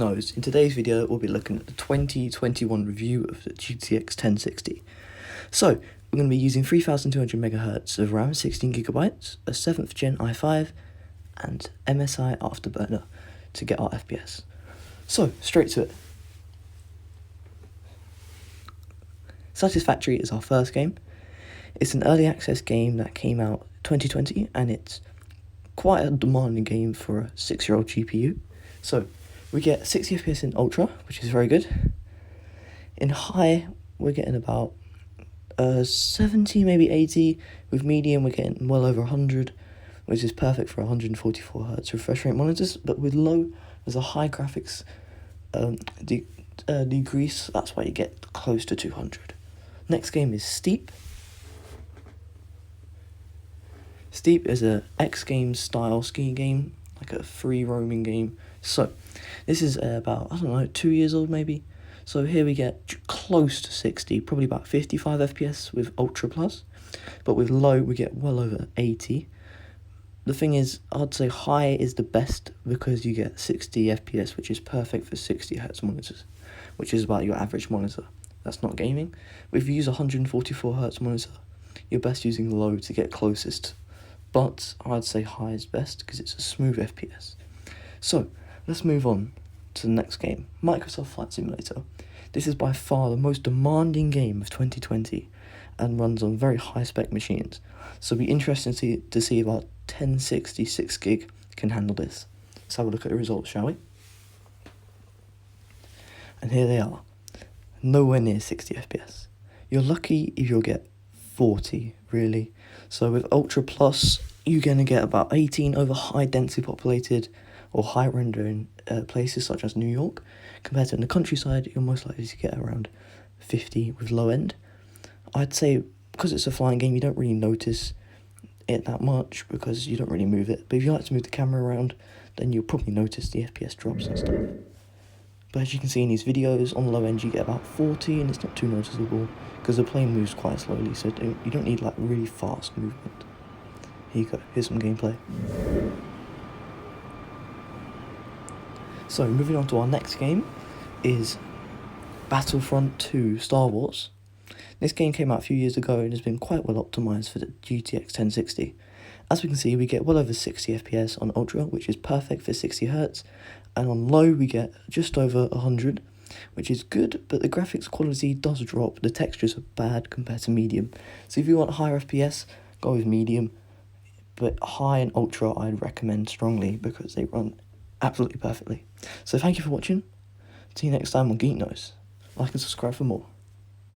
Nose. In today's video, we'll be looking at the 2021 review of the GTX 1060. So, we're going to be using 3200 MHz of RAM, 16GB, a 7th Gen i5, and MSI Afterburner to get our FPS. So, straight to it. Satisfactory is our first game. It's an early access game that came out 2020, and it's quite a demanding game for a 6-year-old GPU. So, we get 60 FPS in Ultra, which is very good. In High, we're getting about 70, maybe 80. With Medium, we're getting well over 100, which is perfect for 144Hz refresh rate monitors. But with Low, there's a high graphics decrease, that's why you get close to 200. Next game is Steep. Steep is a X Games style skiing game, like a free roaming game. So, this is about, 2 years old maybe. So here we get close to 60, probably about 55 FPS with Ultra Plus. But with Low, we get well over 80. The thing is, I'd say High is the best because you get 60 FPS, which is perfect for 60Hz monitors, which is about your average monitor. That's not gaming. But if you use a 144Hz monitor, you're best using Low to get closest. But I'd say High is best because it's a smooth FPS. So, let's move on to the next game, Microsoft Flight Simulator. This is by far the most demanding game of 2020 and runs on very high-spec machines. So it'll be interesting to see if our 1060 6GB can handle this. Let's have a look at the results, shall we? And here they are. Nowhere near 60 FPS. You're lucky if you'll get 40, really. So with Ultra Plus, you're going to get about 18 over high densely populated or high rendering places such as New York. Compared to in the countryside, you're most likely to get around 50 with low end. I'd say because it's a flying game, you don't really notice it that much because you don't really move it. But if you like to move the camera around, then you'll probably notice the FPS drops and stuff. But as you can see in these videos, on the low end you get about 40 and it's not too noticeable because the plane moves quite slowly, so you don't need like really fast movement. Here you go, here's some gameplay. So moving on to our next game is Battlefront 2 Star Wars. This game came out a few years ago and has been quite well optimised for the GTX 1060. As we can see, we get well over 60 FPS on Ultra, which is perfect for 60Hz, and on Low we get just over 100, which is good, but the graphics quality does drop. The textures are bad compared to Medium. So if you want higher FPS, go with Medium, but High and Ultra I'd recommend strongly because they run absolutely perfectly. So thank you for watching. See you next time on Geek Nose. Like and subscribe for more.